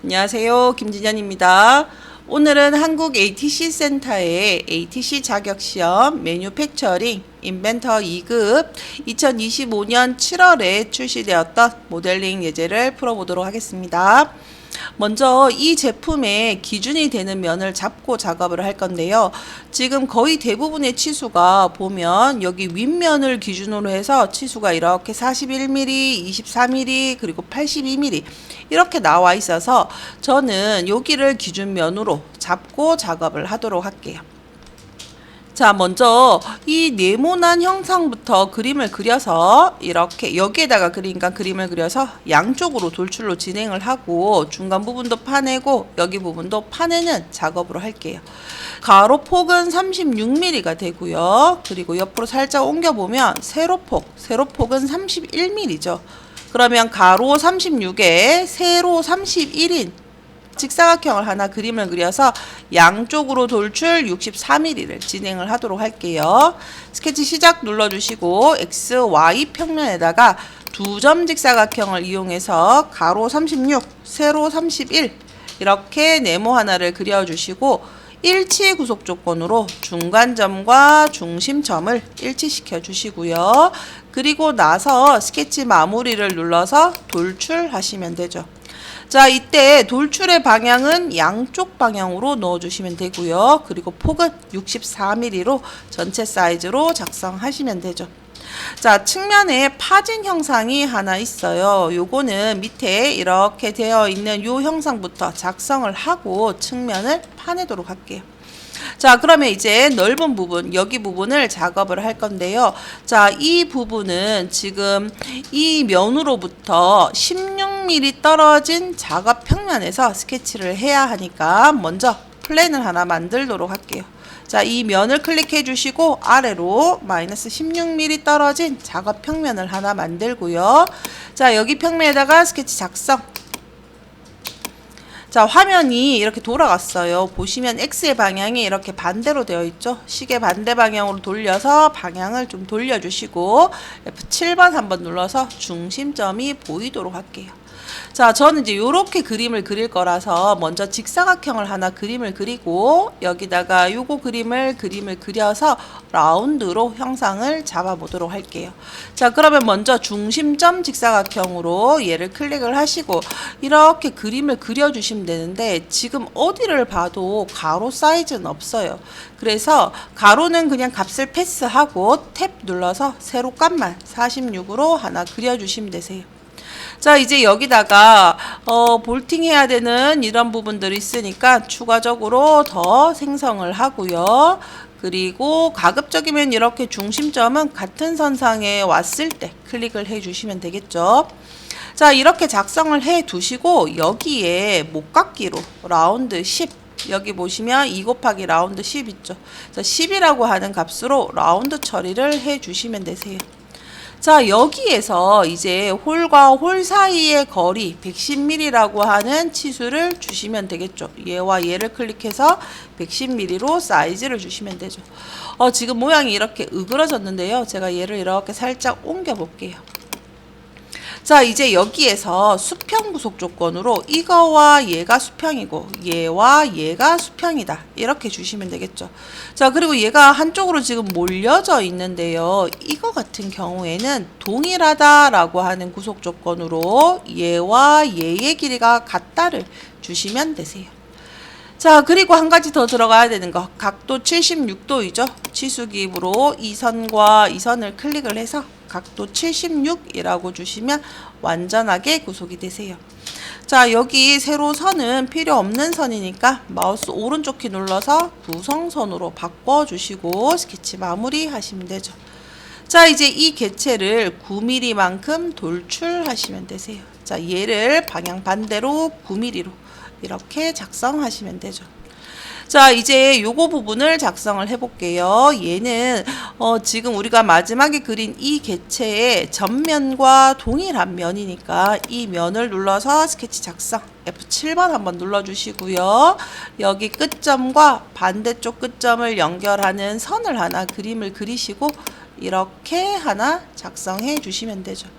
안녕하세요. 김진현입니다. 오늘은 한국 ATC 센터의 ATC 자격시험 매뉴팩처링 인벤터 2급 2025년 7월에 출시되었던 모델링 예제를 풀어보도록 하겠습니다. 먼저 이 제품의 기준이 되는 면을 잡고 작업을 할 건데요. 지금 거의 대부분의 치수가 보면 여기 윗면을 기준으로 해서 치수가 이렇게 41mm, 24mm, 그리고 82mm 이렇게 나와 있어서 저는 여기를 기준면으로 잡고 작업을 하도록 할게요. 자, 먼저 이 네모난 형상부터 그림을 그려서 이렇게 여기에다가 그림을 그려서 양쪽으로 돌출로 진행을 하고 중간 부분도 파내고 여기 부분도 파내는 작업으로 할게요. 가로폭은 36mm가 되고요. 그리고 옆으로 살짝 옮겨보면 세로폭은 31mm죠. 그러면 가로 36에 세로 31인 직사각형을 하나 그림을 그려서 양쪽으로 돌출 64mm를 진행을 하도록 할게요. 스케치 시작 눌러주시고 X, Y 평면에다가 두 점 직사각형을 이용해서 가로 36, 세로 31 이렇게 네모 하나를 그려주시고 일치 구속 조건으로 중간점과 중심점을 일치시켜 주시고요. 그리고 나서 스케치 마무리를 눌러서 돌출하시면 되죠. 자, 이때 돌출의 방향은 양쪽 방향으로 넣어주시면 되고요. 그리고 폭은 64mm로 전체 사이즈로 작성하시면 되죠. 자, 측면에 파진 형상이 하나 있어요. 요거는 밑에 이렇게 되어 있는 요 형상부터 작성을 하고 측면을 파내도록 할게요. 자, 그러면 이제 넓은 부분, 여기 부분을 작업을 할 건데요. 자, 이 부분은 지금 이 면으로부터 16mm 떨어진 작업 평면에서 스케치를 해야 하니까 먼저 플랜을 하나 만들도록 할게요. 자, 이 면을 클릭해 주시고 아래로 마이너스 16mm 떨어진 작업 평면을 하나 만들고요. 자, 여기 평면에다가 스케치 작성. 자, 화면이 이렇게 돌아갔어요. 보시면 X의 방향이 이렇게 반대로 되어 있죠. 시계 반대 방향으로 돌려서 방향을 좀 돌려주시고 F7번 한번 눌러서 중심점이 보이도록 할게요. 자, 저는 이제 요렇게 그림을 그릴 거라서 먼저 직사각형을 하나 그림을 그리고 여기다가 요거 그림을 그려서 라운드로 형상을 잡아 보도록 할게요. 자, 그러면 먼저 중심점 직사각형으로 얘를 클릭을 하시고 이렇게 그림을 그려 주시면 되는데 지금 어디를 봐도 가로 사이즈는 없어요. 그래서 가로는 그냥 값을 패스하고 탭 눌러서 세로값만 46으로 하나 그려 주시면 되세요. 자, 이제 여기다가 볼팅 해야 되는 이런 부분들이 있으니까 추가적으로 더 생성을 하고요. 그리고 가급적이면 이렇게 중심점은 같은 선상에 왔을 때 클릭을 해 주시면 되겠죠. 자, 이렇게 작성을 해 두시고 여기에 목깎기로 라운드 10 여기 보시면 2 곱하기 라운드 10 있죠. 자, 10이라고 하는 값으로 라운드 처리를 해 주시면 되세요. 자, 여기에서 이제 홀과 홀 사이의 거리 110mm라고 하는 치수를 주시면 되겠죠. 얘와 얘를 클릭해서 110mm로 사이즈를 주시면 되죠. 지금 모양이 이렇게 으그러졌는데요. 제가 얘를 이렇게 살짝 옮겨 볼게요. 자, 이제 여기에서 수평 구속 조건으로 이거와 얘가 수평이고 얘와 얘가 수평이다 이렇게 주시면 되겠죠. 자, 그리고 얘가 한쪽으로 지금 몰려져 있는데요. 이거 같은 경우에는 동일하다라고 하는 구속 조건으로 얘와 얘의 길이가 같다를 주시면 되세요. 자, 그리고 한 가지 더 들어가야 되는 거. 각도 76도이죠. 치수기입으로 이 선과 이 선을 클릭을 해서 각도 76이라고 주시면 완전하게 구속이 되세요. 자, 여기 세로선은 필요 없는 선이니까 마우스 오른쪽 키 눌러서 구성선으로 바꿔주시고 스케치 마무리 하시면 되죠. 자, 이제 이 개체를 9mm만큼 돌출하시면 되세요. 자, 얘를 방향 반대로 9mm로 이렇게 작성하시면 되죠. 자, 이제 요거 부분을 작성을 해볼게요. 얘는 지금 우리가 마지막에 그린 이 개체의 전면과 동일한 면이니까 이 면을 눌러서 스케치 작성 F7번 한번 눌러주시고요. 여기 끝점과 반대쪽 끝점을 연결하는 선을 하나 그림을 그리시고 이렇게 하나 작성해 주시면 되죠.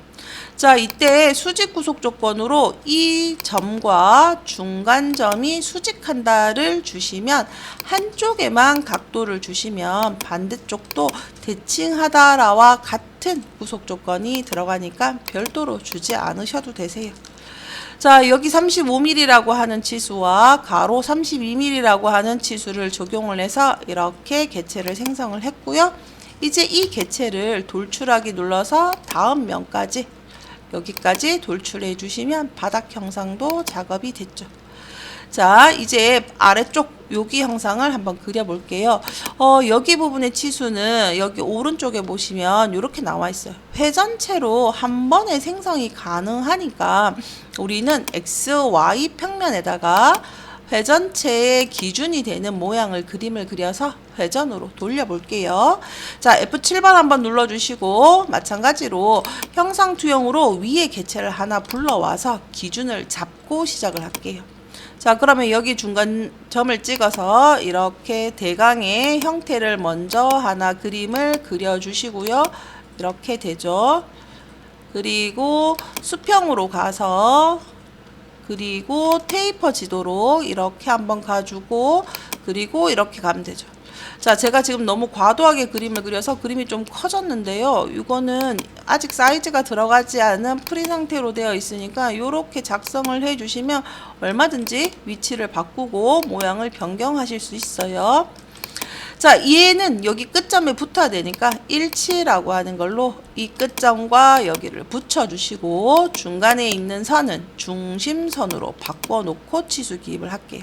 자, 이때 수직 구속 조건으로 이 점과 중간점이 수직한다를 주시면 한쪽에만 각도를 주시면 반대쪽도 대칭하다라와 같은 구속 조건이 들어가니까 별도로 주지 않으셔도 되세요. 자, 여기 35mm라고 하는 치수와 가로 32mm라고 하는 치수를 적용을 해서 이렇게 개체를 생성을 했고요. 이제 이 개체를 돌출하기 눌러서 다음 면까지 여기까지 돌출해 주시면 바닥 형상도 작업이 됐죠. 자, 이제 아래쪽 여기 형상을 한번 그려 볼게요. 여기 부분의 치수는 여기 오른쪽에 보시면 이렇게 나와 있어요. 회전체로 한 번에 생성이 가능하니까 우리는 XY 평면에다가 회전체의 기준이 되는 모양을 그림을 그려서 회전으로 돌려볼게요. 자, F7번 한번 눌러주시고 마찬가지로 형상투영으로 위에 개체를 하나 불러와서 기준을 잡고 시작을 할게요. 자, 그러면 여기 중간 점을 찍어서 이렇게 대강의 형태를 먼저 하나 그림을 그려주시고요. 이렇게 되죠. 그리고 수평으로 가서 그리고 테이퍼 지도로 이렇게 한번 가주고 그리고 이렇게 가면 되죠. 자, 제가 지금 너무 과도하게 그림을 그려서 그림이 좀 커졌는데요. 이거는 아직 사이즈가 들어가지 않은 프리 상태로 되어 있으니까 이렇게 작성을 해주시면 얼마든지 위치를 바꾸고 모양을 변경하실 수 있어요. 자, 얘는 여기 끝점에 붙어야 되니까 일치라고 하는 걸로 이 끝점과 여기를 붙여주시고 중간에 있는 선은 중심선으로 바꿔놓고 치수 기입을 할게요.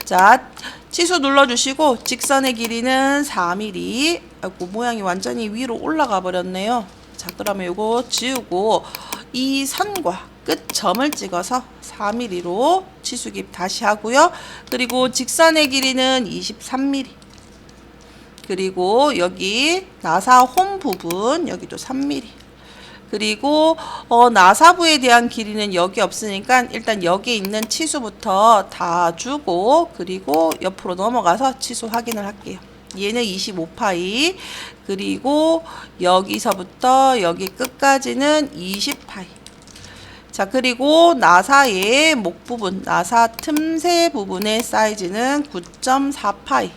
자, 치수 눌러주시고 직선의 길이는 4mm. 아이고, 모양이 완전히 위로 올라가 버렸네요. 자, 그러면 이거 지우고 이 선과 끝점을 찍어서 4mm로 치수 기입 다시 하고요. 그리고 직선의 길이는 23mm. 그리고 여기 나사 홈 부분 여기도 3mm. 그리고 나사부에 대한 길이는 여기 없으니까 일단 여기 있는 치수부터 다 주고 그리고 옆으로 넘어가서 치수 확인을 할게요. 얘는 25파이. 그리고 여기서부터 여기 끝까지는 20파이. 자, 그리고 나사의 목 부분, 나사 틈새 부분의 사이즈는 9.4파이.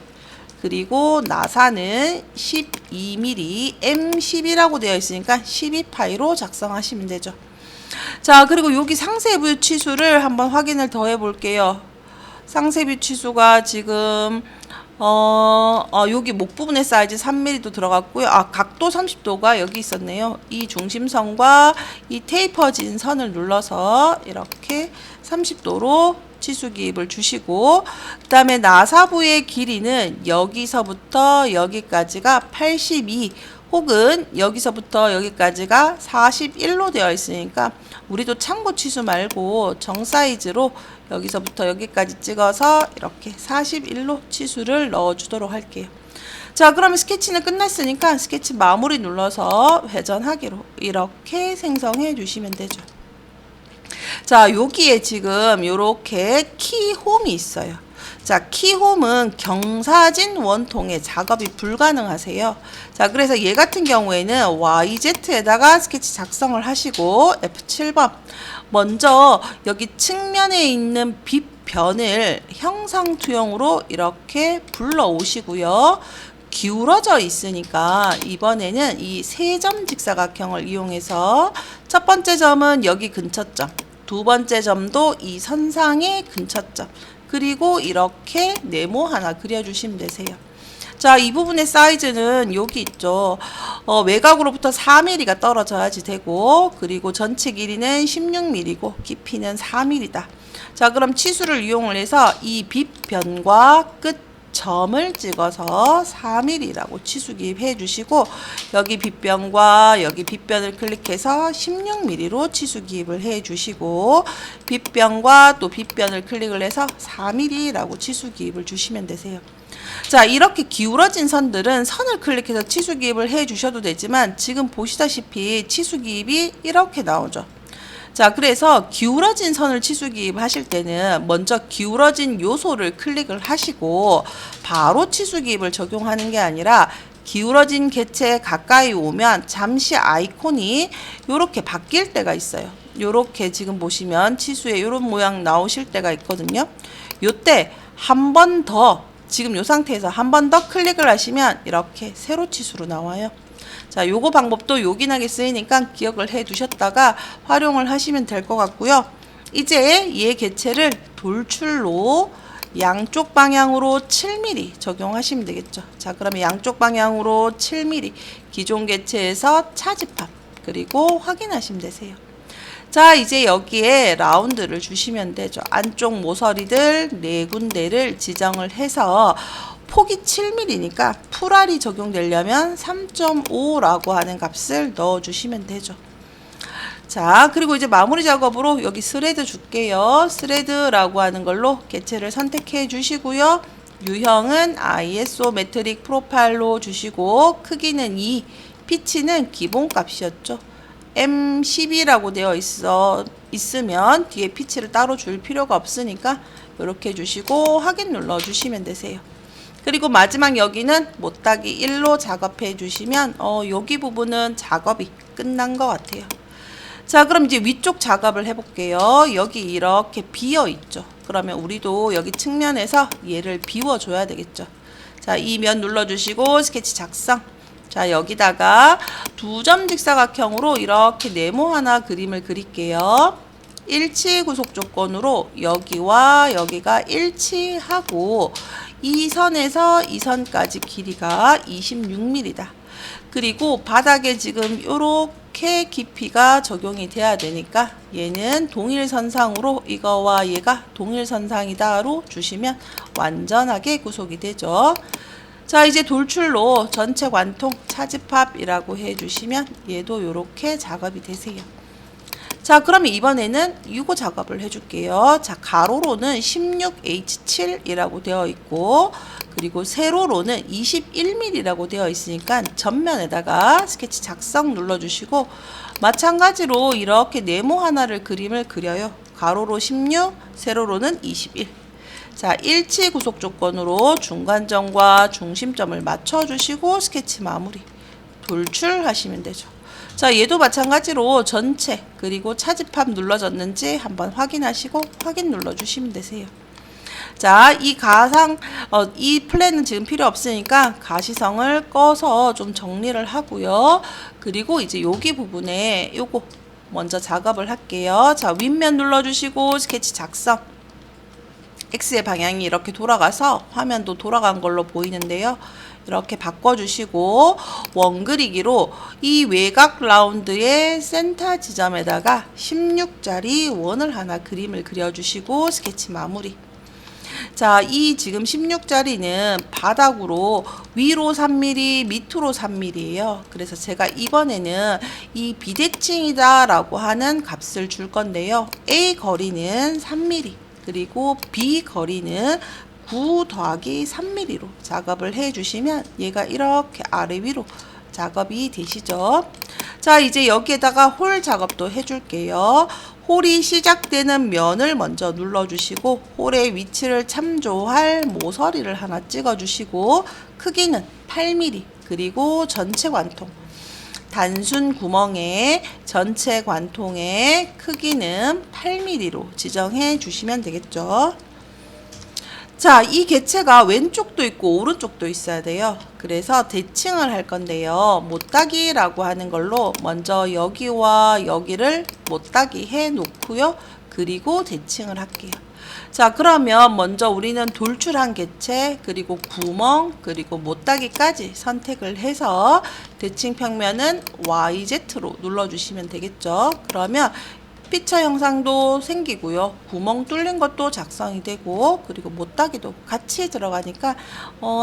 그리고 나사는 12mm, M12라고 되어 있으니까 12파이로 작성하시면 되죠. 자, 그리고 여기 상세부 치수를 한번 확인을 더 해볼게요. 상세부 치수가 지금 여기 목 부분의 사이즈 3mm도 들어갔고요. 각도 30도가 여기 있었네요. 이 중심선과 이 테이퍼진 선을 눌러서 이렇게 30도로 치수 기입을 주시고 그 다음에 나사부의 길이는 여기서부터 여기까지가 82 혹은 여기서부터 여기까지가 41로 되어 있으니까 우리도 참고 치수 말고 정 사이즈로 여기서부터 여기까지 찍어서 이렇게 41로 치수를 넣어 주도록 할게요. 자, 그러면 스케치는 끝났으니까 스케치 마무리 눌러서 회전하기로 이렇게 생성해 주시면 되죠. 자, 여기에 지금 이렇게 키홈이 있어요. 자, 키홈은 경사진 원통에 작업이 불가능하세요. 자, 그래서 얘 같은 경우에는 YZ에다가 스케치 작성을 하시고 F7번 먼저 여기 측면에 있는 빗변을 형상투영으로 이렇게 불러 오시고요. 기울어져 있으니까 이번에는 이 세 점 직사각형을 이용해서 첫 번째 점은 여기 근처점, 두 번째 점도 이 선상의 근처점, 그리고 이렇게 네모 하나 그려주시면 되세요. 자, 이 부분의 사이즈는 여기 있죠. 외곽으로부터 4mm가 떨어져야지 되고 그리고 전체 길이는 16mm고 깊이는 4mm다. 자, 그럼 치수를 이용을 해서 이 빗변과 끝 점을 찍어서 4mm라고 치수 기입해 주시고 여기 빗변과 여기 빗변을 클릭해서 16mm로 치수 기입을 해 주시고 빗변과 또 빗변을 클릭을 해서 4mm라고 치수 기입을 주시면 되세요. 자, 이렇게 기울어진 선들은 선을 클릭해서 치수 기입을 해 주셔도 되지만 지금 보시다시피 치수 기입이 이렇게 나오죠. 자, 그래서 기울어진 선을 치수 기입하실 때는 먼저 기울어진 요소를 클릭을 하시고 바로 치수 기입을 적용하는 게 아니라 기울어진 개체에 가까이 오면 잠시 아이콘이 요렇게 바뀔 때가 있어요. 요렇게 지금 보시면 치수에 요런 모양 나오실 때가 있거든요. 요때 한 번 더, 지금 요 상태에서 한 번 더 클릭을 하시면 이렇게 세로 치수로 나와요. 자, 요거 방법도 요긴하게 쓰이니까 기억을 해 두셨다가 활용을 하시면 될 것 같고요. 이제 얘 개체를 돌출로 양쪽 방향으로 7mm 적용하시면 되겠죠. 자, 그러면 양쪽 방향으로 7mm 기존 개체에서 차집합 그리고 확인하시면 되세요. 자, 이제 여기에 라운드를 주시면 되죠. 안쪽 모서리들 4군데를 지정을 해서 폭이 7mm니까 풀알이 적용되려면 3.5라고 하는 값을 넣어주시면 되죠. 자, 그리고 이제 마무리 작업으로 여기 스레드 줄게요. 스레드라고 하는 걸로 개체를 선택해 주시고요. 유형은 ISO 메트릭 프로파일로 주시고 크기는 2, 피치는 기본값이었죠. M12라고 되어 있으면 뒤에 피치를 따로 줄 필요가 없으니까 이렇게 주시고 확인 눌러 주시면 되세요. 그리고 마지막 여기는 못따기 1로 작업해 주시면 여기 부분은 작업이 끝난 것 같아요. 자, 그럼 이제 위쪽 작업을 해볼게요. 여기 이렇게 비어 있죠. 그러면 우리도 여기 측면에서 얘를 비워줘야 되겠죠. 자, 이 면 눌러주시고 스케치 작성. 자, 여기다가 2점 직사각형으로 이렇게 네모 하나 그림을 그릴게요. 일치 구속 조건으로 여기와 여기가 일치하고 이 선에서 이 선까지 길이가 26mm다. 그리고 바닥에 지금 요렇게 깊이가 적용이 돼야 되니까 얘는 동일선상으로 이거와 얘가 동일선상이다로 주시면 완전하게 구속이 되죠. 자, 이제 돌출로 전체 관통 차집합이라고 해주시면 얘도 요렇게 작업이 되세요. 자, 그러면 이번에는 이거 작업을 해줄게요. 자, 가로로는 16H7이라고 되어 있고 그리고 세로로는 21mm라고 되어 있으니까 전면에다가 스케치 작성 눌러주시고 마찬가지로 이렇게 네모 하나를 그림을 그려요. 가로로 16, 세로로는 21. 자, 일치 구속 조건으로 중간점과 중심점을 맞춰주시고 스케치 마무리 돌출하시면 되죠. 자, 얘도 마찬가지로 전체 그리고 차집합 눌러졌는지 한번 확인하시고 확인 눌러주시면 되세요. 자, 이 플랜은 지금 필요 없으니까 가시성을 꺼서 좀 정리를 하고요. 그리고 이제 여기 부분에 요거 먼저 작업을 할게요. 자, 윗면 눌러주시고 스케치 작성. X의 방향이 이렇게 돌아가서 화면도 돌아간 걸로 보이는데요. 이렇게 바꿔주시고 원그리기로 이 외곽 라운드의 센터 지점에다가 16짜리 원을 하나 그림을 그려주시고 스케치 마무리. 자, 이 지금 16짜리는 바닥으로 위로 3mm, 밑으로 3mm예요. 그래서 제가 이번에는 이 비대칭이다 라고 하는 값을 줄 건데요. A 거리는 3mm, 그리고 B 거리는 9 더하기 3mm로 작업을 해주시면 얘가 이렇게 아래 위로 작업이 되시죠. 자, 이제 여기에다가 홀 작업도 해줄게요. 홀이 시작되는 면을 먼저 눌러주시고 홀의 위치를 참조할 모서리를 하나 찍어주시고 크기는 8mm 그리고 전체 관통 단순 구멍의 전체 관통의 크기는 8mm로 지정해 주시면 되겠죠. 자, 이 개체가 왼쪽도 있고 오른쪽도 있어야 돼요. 그래서 대칭을 할 건데요. 못따기라고 하는 걸로 먼저 여기와 여기를 못따기 해 놓고요. 그리고 대칭을 할게요. 자, 그러면 먼저 우리는 돌출한 개체, 그리고 구멍, 그리고 못따기까지 선택을 해서 대칭 평면은 YZ로 눌러주시면 되겠죠. 그러면 피처 형상도 생기고요. 구멍 뚫린 것도 작성이 되고 그리고 못따기도 같이 들어가니까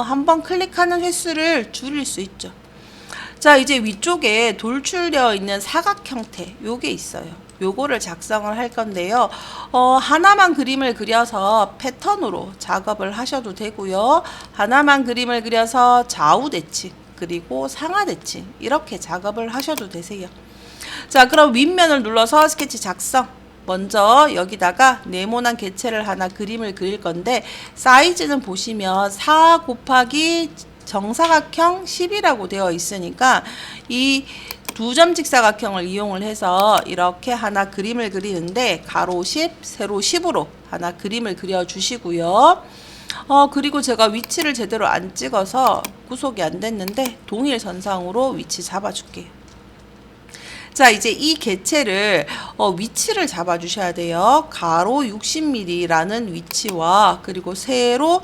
한번 클릭하는 횟수를 줄일 수 있죠. 자, 이제 위쪽에 돌출되어 있는 사각 형태 요게 있어요. 요거를 작성을 할 건데요. 하나만 그림을 그려서 패턴으로 작업을 하셔도 되고요. 하나만 그림을 그려서 좌우 대칭 그리고 상하 대칭 이렇게 작업을 하셔도 되세요. 자, 그럼 윗면을 눌러서 스케치 작성. 먼저 여기다가 네모난 개체를 하나 그림을 그릴 건데 사이즈는 보시면 4 곱하기 정사각형 10이라고 되어 있으니까 이 두 점 직사각형을 이용을 해서 이렇게 하나 그림을 그리는데 가로 10, 세로 10으로 하나 그림을 그려 주시고요. 그리고 제가 위치를 제대로 안 찍어서 구속이 안 됐는데 동일 선상으로 위치 잡아 줄게요. 자, 이제 이 개체를 위치를 잡아 주셔야 돼요. 가로 60mm라는 위치와 그리고 세로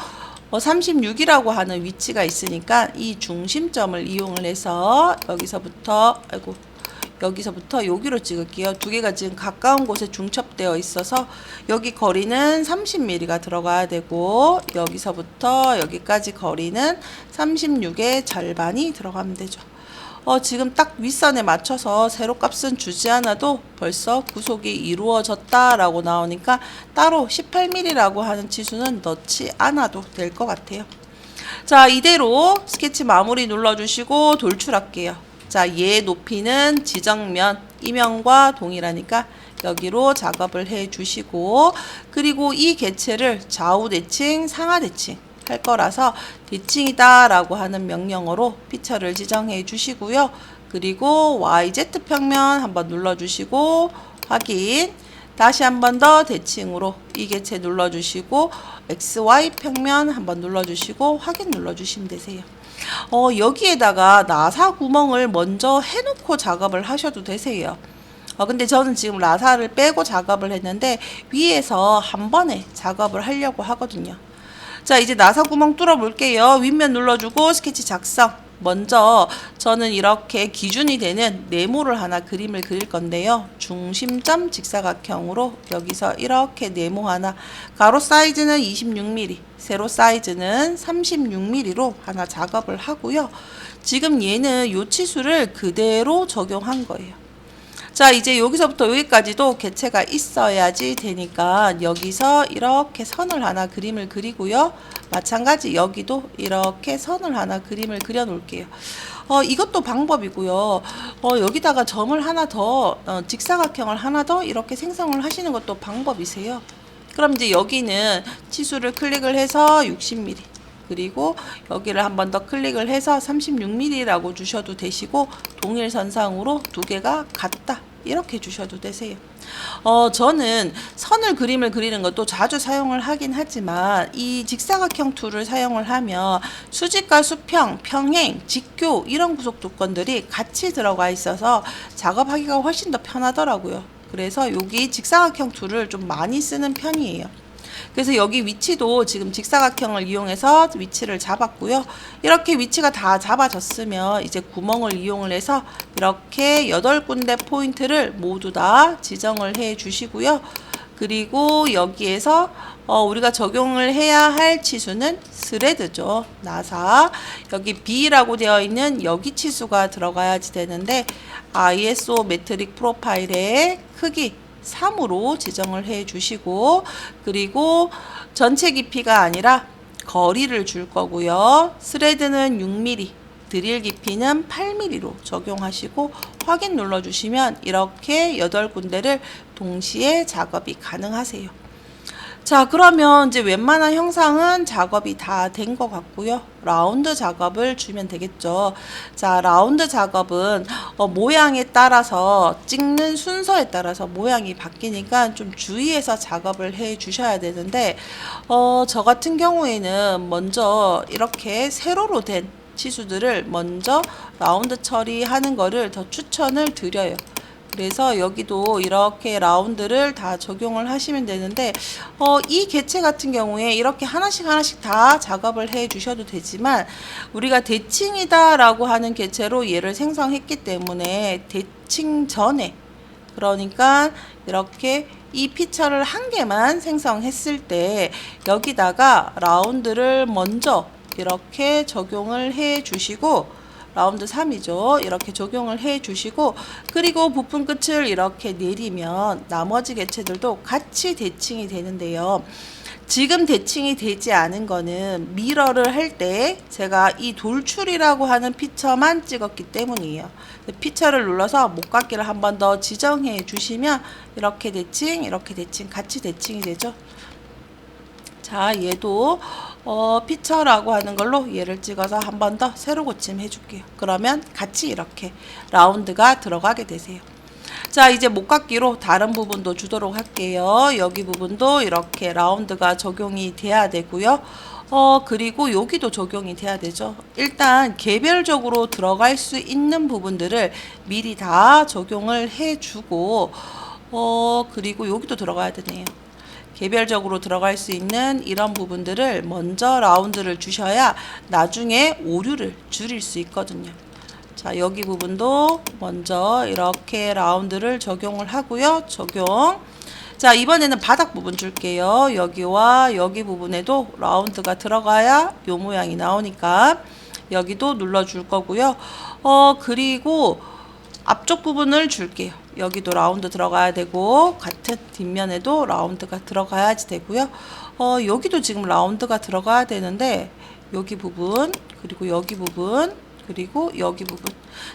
36이라고 하는 위치가 있으니까 이 중심점을 이용을 해서 여기서부터 여기로 찍을게요. 두 개가 지금 가까운 곳에 중첩되어 있어서 여기 거리는 30mm가 들어가야 되고 여기서부터 여기까지 거리는 36의 절반이 들어가면 되죠. 지금 딱 윗선에 맞춰서 세로값은 주지 않아도 벌써 구속이 이루어졌다라고 나오니까 따로 18mm라고 하는 치수는 넣지 않아도 될 것 같아요. 자, 이대로 스케치 마무리 눌러주시고 돌출할게요. 자, 얘 높이는 지정면, 이면과 동일하니까 여기로 작업을 해 주시고 그리고 이 개체를 좌우 대칭, 상하 대칭 할 거라서 대칭이다 라고 하는 명령어로 피처를 지정해 주시고요. 그리고 YZ 평면 한번 눌러 주시고 확인. 다시 한번 더 대칭으로 이 개체 눌러 주시고 XY 평면 한번 눌러 주시고 확인 눌러 주시면 되세요. 여기에다가 나사 구멍을 먼저 해놓고 작업을 하셔도 되세요. 근데 저는 지금 나사를 빼고 작업을 했는데 위에서 한 번에 작업을 하려고 하거든요. 자, 이제 나사 구멍 뚫어 볼게요. 윗면 눌러주고 스케치 작성. 먼저 저는 이렇게 기준이 되는 네모를 하나 그림을 그릴 건데요. 중심점 직사각형으로 여기서 이렇게 네모 하나, 가로 사이즈는 26mm, 세로 사이즈는 36mm로 하나 작업을 하고요. 지금 얘는 요 치수를 그대로 적용한 거예요. 자, 이제 여기서부터 여기까지도 개체가 있어야지 되니까 여기서 이렇게 선을 하나 그림을 그리고요. 마찬가지 여기도 이렇게 선을 하나 그림을 그려 놓을게요. 이것도 방법이고요. 여기다가 점을 하나 더, 직사각형을 하나 더 이렇게 생성을 하시는 것도 방법이세요. 그럼 이제 여기는 치수를 클릭을 해서 60mm. 그리고 여기를 한 번 더 클릭을 해서 36mm라고 주셔도 되시고 동일 선상으로 두 개가 같다 이렇게 주셔도 되세요. 저는 선을 그림을 그리는 것도 자주 사용을 하긴 하지만 이 직사각형 툴을 사용을 하면 수직과 수평, 평행, 직교 이런 구속 조건들이 같이 들어가 있어서 작업하기가 훨씬 더 편하더라고요. 그래서 여기 직사각형 툴을 좀 많이 쓰는 편이에요. 그래서 여기 위치도 지금 직사각형을 이용해서 위치를 잡았고요. 이렇게 위치가 다 잡아졌으면 이제 구멍을 이용을 해서 이렇게 8군데 포인트를 모두 다 지정을 해 주시고요. 그리고 여기에서 우리가 적용을 해야 할 치수는 스레드죠. 나사. 여기 B라고 되어 있는 여기 치수가 들어가야지 되는데 ISO 메트릭 프로파일의 크기 3으로 지정을 해 주시고 그리고 전체 깊이가 아니라 거리를 줄 거고요. 스레드는 6mm, 드릴 깊이는 8mm로 적용하시고 확인 눌러 주시면 이렇게 8군데를 동시에 작업이 가능하세요. 자, 그러면 이제 웬만한 형상은 작업이 다 된 것 같고요. 라운드 작업을 주면 되겠죠. 자, 라운드 작업은 모양에 따라서 찍는 순서에 따라서 모양이 바뀌니까 좀 주의해서 작업을 해 주셔야 되는데 저 같은 경우에는 먼저 이렇게 세로로 된 치수들을 먼저 라운드 처리하는 거를 더 추천을 드려요. 그래서 여기도 이렇게 라운드를 다 적용을 하시면 되는데 이 개체 같은 경우에 이렇게 하나씩 다 작업을 해 주셔도 되지만 우리가 대칭이다 라고 하는 개체로 얘를 생성했기 때문에 대칭 전에 그러니까 이렇게 이 피처를 한 개만 생성했을 때 여기다가 라운드를 먼저 이렇게 적용을 해 주시고 라운드 3이죠. 이렇게 적용을 해 주시고 그리고 부품 끝을 이렇게 내리면 나머지 개체들도 같이 대칭이 되는데요. 지금 대칭이 되지 않은 거는 미러를 할 때 제가 이 돌출이라고 하는 피처만 찍었기 때문이에요. 피처를 눌러서 목깎이를 한 번 더 지정해 주시면 이렇게 대칭 같이 대칭이 되죠. 자, 얘도 피처라고 하는 걸로 얘를 찍어서 한 번 더 세로 고침해 줄게요. 그러면 같이 이렇게 라운드가 들어가게 되세요. 자, 이제 목깎이로 다른 부분도 주도록 할게요. 여기 부분도 이렇게 라운드가 적용이 돼야 되고요. 그리고 여기도 적용이 돼야 되죠. 일단 개별적으로 들어갈 수 있는 부분들을 미리 다 적용을 해주고, 그리고 여기도 들어가야 되네요. 개별적으로 들어갈 수 있는 이런 부분들을 먼저 라운드를 주셔야 나중에 오류를 줄일 수 있거든요. 자, 여기 부분도 먼저 이렇게 라운드를 적용을 하고요. 적용. 자, 이번에는 바닥 부분 줄게요. 여기와 여기 부분에도 라운드가 들어가야 요 모양이 나오니까 여기도 눌러줄 거고요. 그리고 앞쪽 부분을 줄게요. 여기도 라운드 들어가야 되고 같은 뒷면에도 라운드가 들어가야지 되고요. 여기도 지금 라운드가 들어가야 되는데 여기 부분 그리고 여기 부분 그리고 여기 부분.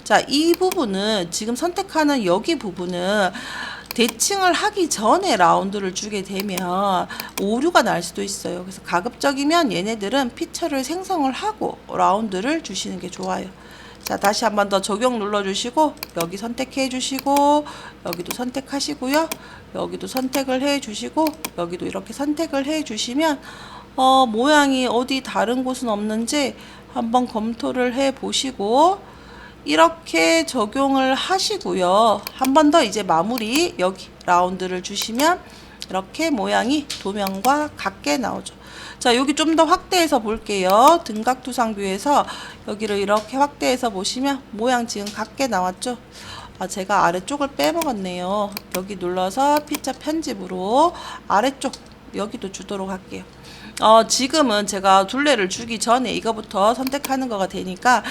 자, 이 부분은 지금 선택하는 여기 부분은 대칭을 하기 전에 라운드를 주게 되면 오류가 날 수도 있어요. 그래서 가급적이면 얘네들은 피처를 생성을 하고 라운드를 주시는 게 좋아요. 자, 다시 한 번 더 적용 눌러주시고 여기 선택해 주시고 여기도 선택하시고요. 여기도 선택을 해 주시고 여기도 이렇게 선택을 해 주시면 모양이 어디 다른 곳은 없는지 한번 검토를 해 보시고 이렇게 적용을 하시고요. 한 번 더 이제 마무리 여기 라운드를 주시면 이렇게 모양이 도면과 같게 나오죠. 자, 여기 좀 더 확대해서 볼게요. 등각투상뷰에서 여기를 이렇게 확대해서 보시면 모양 지금 같게 나왔죠. 제가 아래쪽을 빼먹었네요. 여기 눌러서 피처 편집으로 아래쪽 여기도 주도록 할게요. 지금은 제가 둘레를 주기 전에 이거부터 선택하는 거가 되니까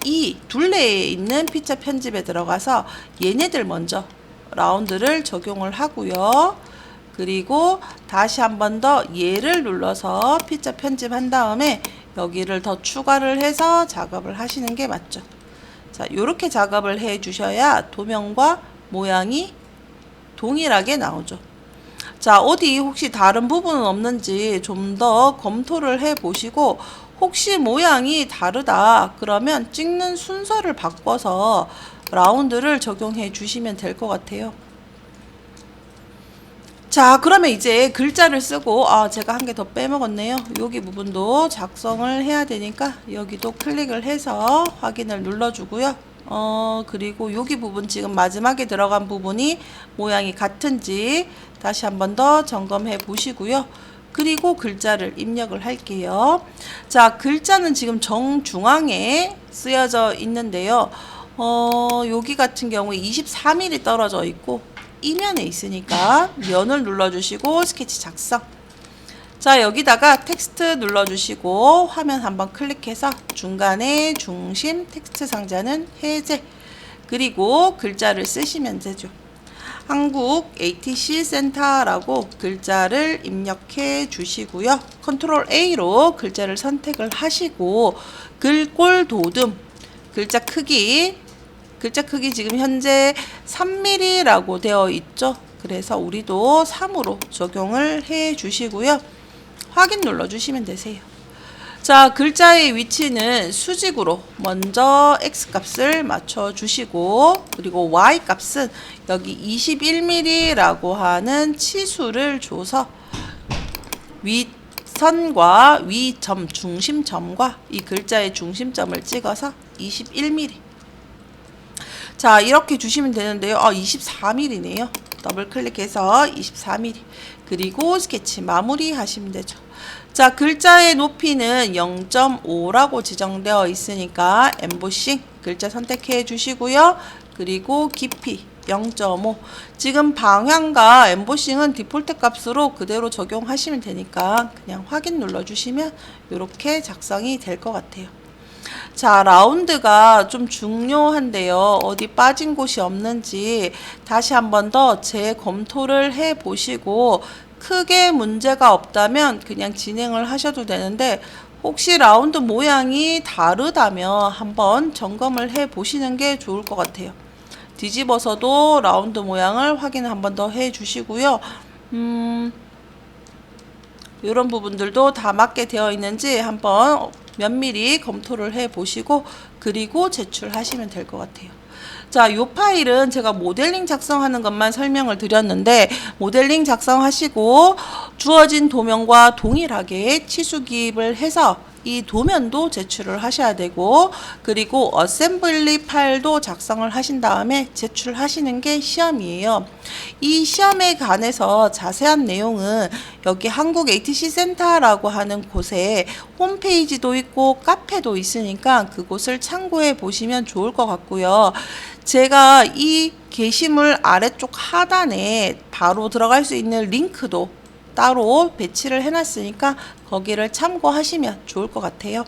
이 둘레에 있는 피처 편집에 들어가서 얘네들 먼저 라운드를 적용을 하고요. 그리고 다시 한 번 더 얘를 눌러서 피처 편집한 다음에 여기를 더 추가를 해서 작업을 하시는 게 맞죠. 자, 요렇게 작업을 해 주셔야 도면과 모양이 동일하게 나오죠. 자, 어디 혹시 다른 부분은 없는지 좀 더 검토를 해 보시고 혹시 모양이 다르다 그러면 찍는 순서를 바꿔서 라운드를 적용해 주시면 될 것 같아요. 자, 그러면 이제 글자를 쓰고 제가 한 개 더 빼먹었네요. 여기 부분도 작성을 해야 되니까 여기도 클릭을 해서 확인을 눌러주고요. 그리고 여기 부분 지금 마지막에 들어간 부분이 모양이 같은지 다시 한 번 더 점검해 보시고요. 그리고 글자를 입력을 할게요. 자, 글자는 지금 정중앙에 쓰여져 있는데요. 여기 같은 경우에 23mm 떨어져 있고 이면에 있으니까 면을 눌러주시고 스케치 작성. 자, 여기다가 텍스트 눌러주시고 화면 한번 클릭해서 중간에 중심 텍스트 상자는 해제. 그리고 글자를 쓰시면 되죠. 한국 ATC 센터라고 글자를 입력해 주시고요. 컨트롤 A로 글자를 선택을 하시고 글꼴 도듬 글자 크기 지금 현재 3mm라고 되어 있죠. 그래서 우리도 3으로 적용을 해 주시고요. 확인 눌러 주시면 되세요. 자, 글자의 위치는 수직으로 먼저 X 값을 맞춰 주시고 그리고 Y 값은 여기 21mm라고 하는 치수를 줘서 윗선과 위점 중심점과 이 글자의 중심점을 찍어서 21mm. 자, 이렇게 주시면 되는데요. 24mm네요. 더블 클릭해서 24mm. 그리고 스케치 마무리 하시면 되죠. 자, 글자의 높이는 0.5라고 지정되어 있으니까 엠보싱 글자 선택해 주시고요. 그리고 깊이 0.5. 지금 방향과 엠보싱은 디폴트 값으로 그대로 적용하시면 되니까 그냥 확인 눌러 주시면 이렇게 작성이 될 것 같아요. 자, 라운드가 좀 중요한데요. 어디 빠진 곳이 없는지 다시 한 번 더 재검토를 해 보시고 크게 문제가 없다면 그냥 진행을 하셔도 되는데 혹시 라운드 모양이 다르다면 한번 점검을 해 보시는 게 좋을 것 같아요. 뒤집어서도 라운드 모양을 확인 한 번 더 해 주시고요. 이런 부분들도 다 맞게 되어 있는지 한번 면밀히 검토를 해 보시고 그리고 제출하시면 될 것 같아요. 자, 요 파일은 제가 모델링 작성하는 것만 설명을 드렸는데 모델링 작성하시고 주어진 도면과 동일하게 치수 기입을 해서 이 도면도 제출을 하셔야 되고 그리고 어셈블리 파일도 작성을 하신 다음에 제출하시는 게 시험이에요. 이 시험에 관해서 자세한 내용은 여기 한국 ATC 센터라고 하는 곳에 홈페이지도 있고 카페도 있으니까 그곳을 참고해 보시면 좋을 것 같고요. 제가 이 게시물 아래쪽 하단에 바로 들어갈 수 있는 링크도 따로 배치를 해놨으니까 거기를 참고하시면 좋을 것 같아요.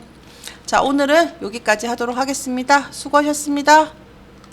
자, 오늘은 여기까지 하도록 하겠습니다. 수고하셨습니다.